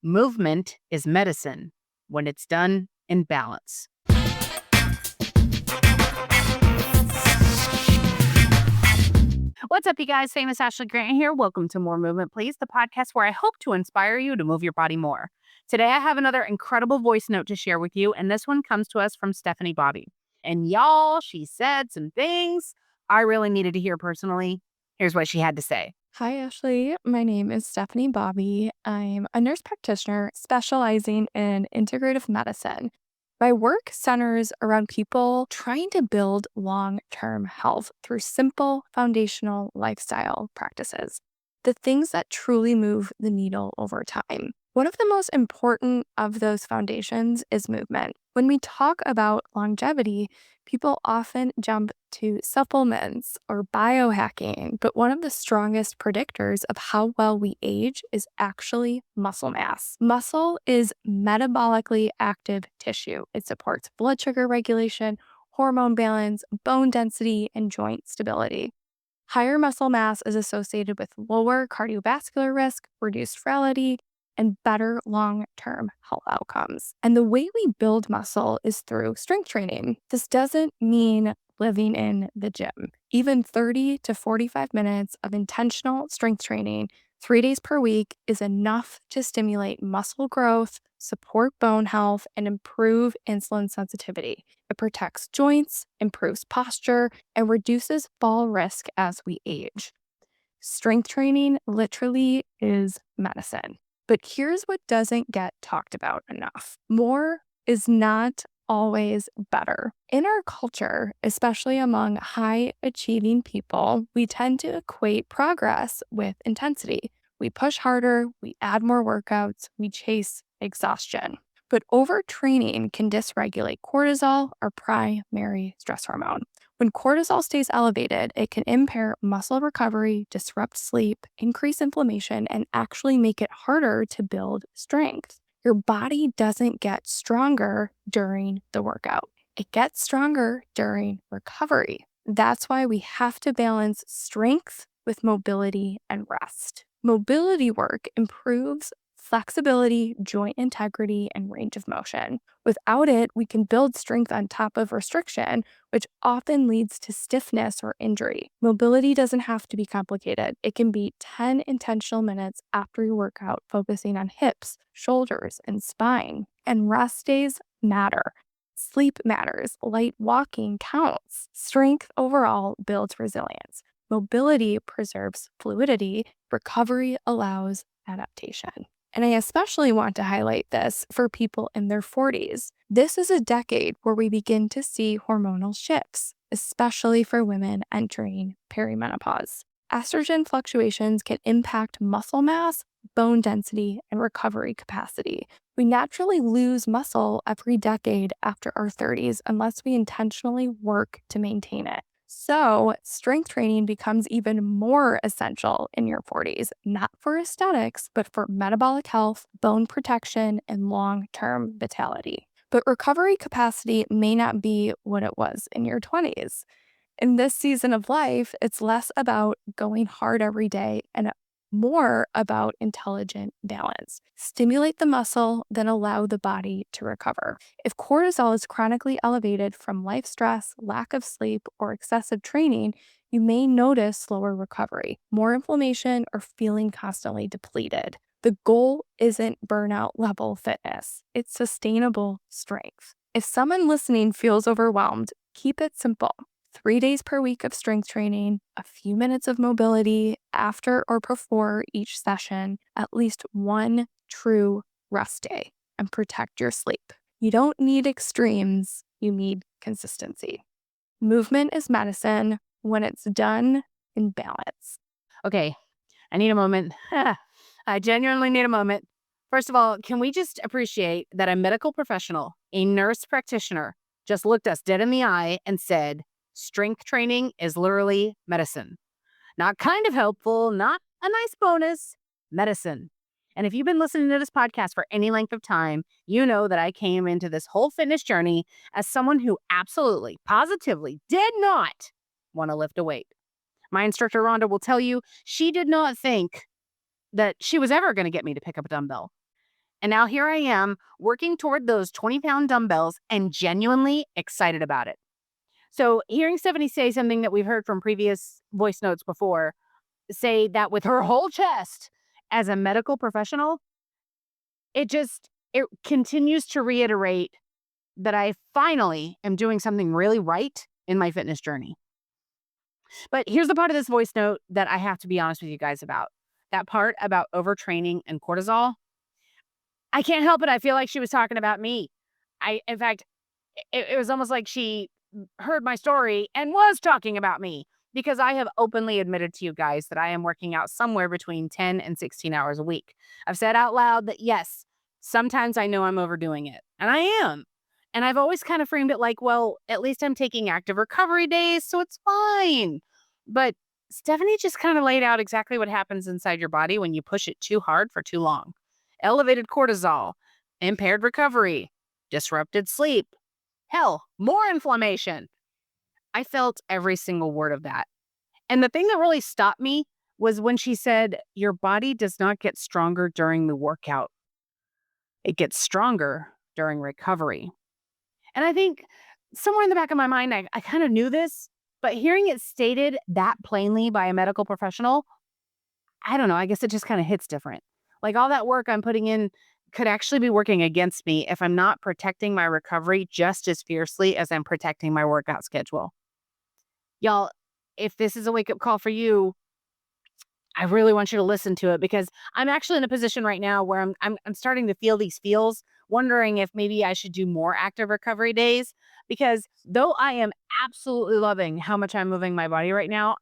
Movement is medicine when it's done in balance. What's up, you guys? Famous Ashley Grant here. Welcome to More Movement, Please, the podcast where I hope to inspire you to move your body more. Today, I have another incredible voice note to share with you, and this one comes to us from Stephanie Baubie. And y'all, she said some things I really needed to hear personally. Here's what she had to say. Hi, Ashley. My name is Stephanie Baubie. I'm a nurse practitioner specializing in integrative medicine. My work centers around people trying to build long-term health through simple foundational lifestyle practices, the things that truly move the needle over time. One of the most important of those foundations is movement. When we talk about longevity, people often jump to supplements or biohacking, but one of the strongest predictors of how well we age is actually muscle mass. Muscle is metabolically active tissue. It supports blood sugar regulation, hormone balance, bone density, and joint stability. Higher muscle mass is associated with lower cardiovascular risk, reduced frailty, and better long-term health outcomes. And the way we build muscle is through strength training. This doesn't mean living in the gym. Even 30 to 45 minutes of intentional strength training 3 days per week is enough to stimulate muscle growth, support bone health, and improve insulin sensitivity. It protects joints, improves posture, and reduces fall risk as we age. Strength training literally is medicine. But here's what doesn't get talked about enough. More is not always better. In our culture, especially among high-achieving people, we tend to equate progress with intensity. We push harder, we add more workouts, we chase exhaustion. But overtraining can dysregulate cortisol, our primary stress hormone. When cortisol stays elevated, it can impair muscle recovery, disrupt sleep, increase inflammation, and actually make it harder to build strength. Your body doesn't get stronger during the workout. It gets stronger during recovery. That's why we have to balance strength with mobility and rest. Mobility work improves flexibility, joint integrity, and range of motion. Without it, we can build strength on top of restriction, which often leads to stiffness or injury. Mobility doesn't have to be complicated. It can be 10 intentional minutes after your workout, focusing on hips, shoulders, and spine. And rest days matter. Sleep matters. Light walking counts. Strength overall builds resilience. Mobility preserves fluidity. Recovery allows adaptation. And I especially want to highlight this for people in their 40s. This is a decade where we begin to see hormonal shifts, especially for women entering perimenopause. Estrogen fluctuations can impact muscle mass, bone density, and recovery capacity. We naturally lose muscle every decade after our 30s unless we intentionally work to maintain it. So, strength training becomes even more essential in your 40s, not for aesthetics, but for metabolic health, bone protection, and long-term vitality. But recovery capacity may not be what it was in your 20s. In this season of life, it's less about going hard every day and more about intelligent balance. Stimulate the muscle, then allow the body to recover. If cortisol is chronically elevated from life stress, lack of sleep, or excessive training, you may notice slower recovery, more inflammation, or feeling constantly depleted. The goal isn't burnout level fitness, it's sustainable strength. If someone listening feels overwhelmed, keep it simple. 3 days per week of strength training, a few minutes of mobility after or before each session, at least one true rest day, and protect your sleep. You don't need extremes, you need consistency. Movement is medicine when it's done in balance. Okay, I need a moment. I genuinely need a moment. First of all, can we just appreciate that a medical professional, a nurse practitioner, just looked us dead in the eye and said, strength training is literally medicine. Not kind of helpful, not a nice bonus, medicine. And if you've been listening to this podcast for any length of time, you know that I came into this whole fitness journey as someone who absolutely, positively did not want to lift a weight. My instructor, Rhonda, will tell you she did not think that she was ever going to get me to pick up a dumbbell. And now here I am working toward those 20-pound dumbbells and genuinely excited about it. So, hearing Stephanie say something that we've heard from previous voice notes before, say that with her whole chest as a medical professional, it continues to reiterate that I finally am doing something really right in my fitness journey. But here's the part of this voice note that I have to be honest with you guys about. That part about overtraining and cortisol. I can't help it. I feel like she was talking about me. In fact, it was almost like she heard my story and was talking about me because I have openly admitted to you guys that I am working out somewhere between 10 and 16 hours a week. I've said out loud that yes, sometimes I know I'm overdoing it, and I am. And I've always kind of framed it like, well, at least I'm taking active recovery days, so it's fine. But Stephanie just kind of laid out exactly what happens inside your body when you push it too hard for too long. Elevated cortisol, impaired recovery, disrupted sleep, hell, more inflammation. I felt every single word of that. And the thing that really stopped me was when she said, your body does not get stronger during the workout, it gets stronger during recovery. And I think somewhere in the back of my mind, I kind of knew this, but hearing it stated that plainly by a medical professional, I don't know, I guess it just kind of hits different. Like all that work I'm putting in could actually be working against me if I'm not protecting my recovery just as fiercely as I'm protecting my workout schedule. Y'all, if this is a wake up call for you, I really want you to listen to it because I'm actually in a position right now where I'm starting to feel these feels, wondering if maybe I should do more active recovery days. Because though I am absolutely loving how much I'm moving my body right now,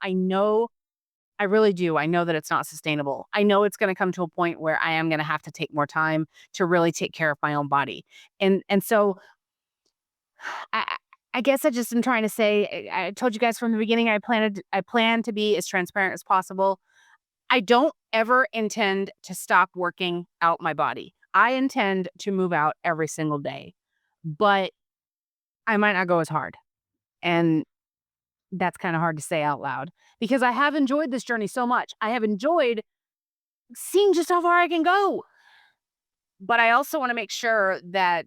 I really do. I know that it's not sustainable. I know it's going to come to a point where I am going to have to take more time to really take care of my own body. And so I I guess I just am trying to say I told you guys from the beginning I plan to be as transparent as possible. I don't ever intend to stop working out my body. I intend to move out every single day, but I might not go as hard. And that's kind of hard to say out loud because I have enjoyed this journey so much. I have enjoyed seeing just how far I can go. But I also want to make sure that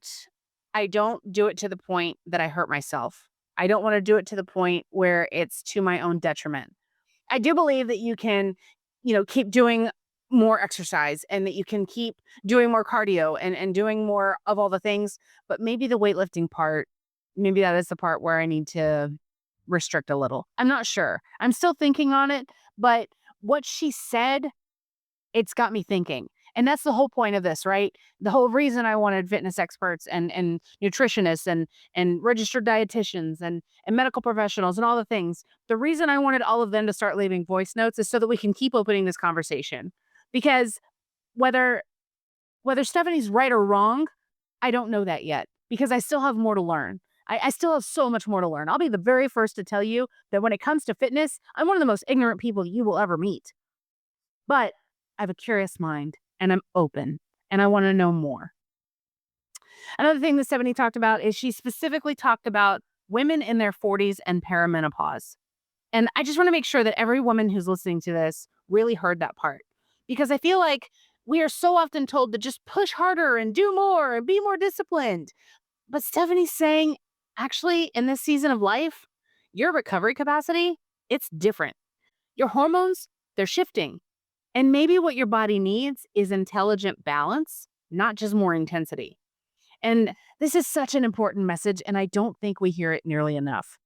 I don't do it to the point that I hurt myself. I don't want to do it to the point where it's to my own detriment. I do believe that you can, keep doing more exercise and that you can keep doing more cardio and doing more of all the things. But maybe the weightlifting part, maybe that is the part where I need to restrict a little. I'm not sure. I'm still thinking on it. But what she said, it's got me thinking. And that's the whole point of this, right? The whole reason I wanted fitness experts and nutritionists and registered dietitians and medical professionals and all the things. The reason I wanted all of them to start leaving voice notes is so that we can keep opening this conversation. Because whether Stephanie's right or wrong, I don't know that yet because I still have more to learn. I still have so much more to learn. I'll be the very first to tell you that when it comes to fitness, I'm one of the most ignorant people you will ever meet. But I have a curious mind and I'm open and I want to know more. Another thing that Stephanie talked about is she specifically talked about women in their 40s and perimenopause. And I just want to make sure that every woman who's listening to this really heard that part because I feel like we are so often told to just push harder and do more and be more disciplined. But Stephanie's saying, actually, in this season of life, your recovery capacity, it's different. Your hormones, they're shifting. And maybe what your body needs is intelligent balance, not just more intensity. And this is such an important message, and I don't think we hear it nearly enough.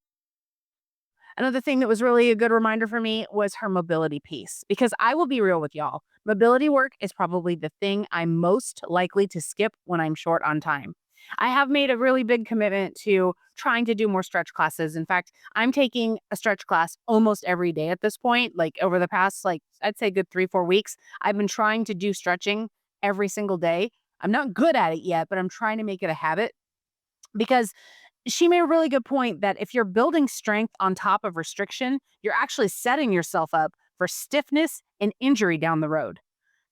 Another thing that was really a good reminder for me was her mobility piece, because I will be real with y'all. Mobility work is probably the thing I'm most likely to skip when I'm short on time. I have made a really big commitment to trying to do more stretch classes. In fact, I'm taking a stretch class almost every day at this point. Like over the past, I'd say good 3-4 weeks, I've been trying to do stretching every single day. I'm not good at it yet, but I'm trying to make it a habit because she made a really good point that if you're building strength on top of restriction, you're actually setting yourself up for stiffness and injury down the road.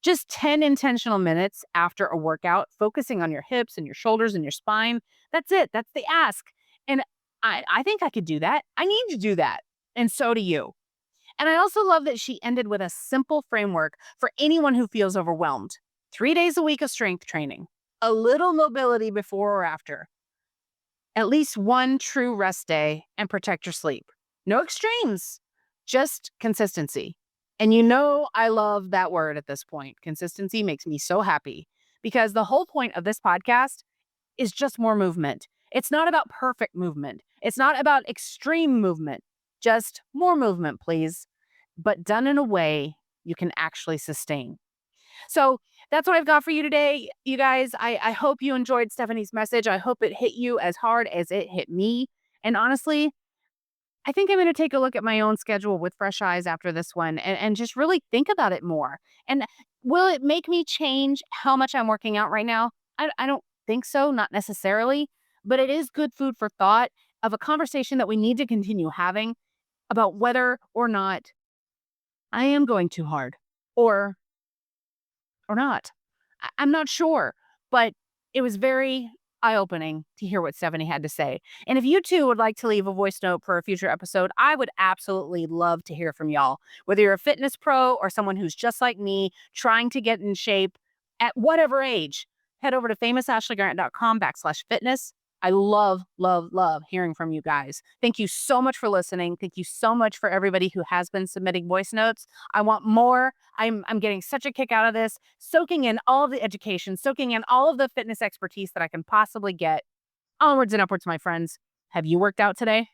Just 10 intentional minutes after a workout, focusing on your hips and your shoulders and your spine. That's it. That's the ask. And I think I could do that. I need to do that. And so do you. And I also love that she ended with a simple framework for anyone who feels overwhelmed. 3 days a week of strength training, a little mobility before or after, at least one true rest day, and protect your sleep. No extremes, just consistency. And I love that word at this point. Consistency makes me so happy because the whole point of this podcast is just more movement. It's not about perfect movement. It's not about extreme movement. Just more movement, please, but done in a way you can actually sustain. So that's what I've got for you today, you guys. I hope you enjoyed Stephanie's message. I hope it hit you as hard as it hit me. And honestly, I think I'm going to take a look at my own schedule with fresh eyes after this one and just really think about it more. And will it make me change how much I'm working out right now? I don't think so, not necessarily, but it is good food for thought of a conversation that we need to continue having about whether or not I am going too hard or not. I'm not sure, but it was very eye-opening to hear what Stephanie had to say. And if you too would like to leave a voice note for a future episode, I would absolutely love to hear from y'all. Whether you're a fitness pro or someone who's just like me, trying to get in shape at whatever age, head over to famousashleygrant.com/fitness. I love, love, love hearing from you guys. Thank you so much for listening. Thank you so much for everybody who has been submitting voice notes. I want more. I'm getting such a kick out of this, soaking in all of the education, soaking in all of the fitness expertise that I can possibly get. Onwards and upwards, my friends. Have you worked out today?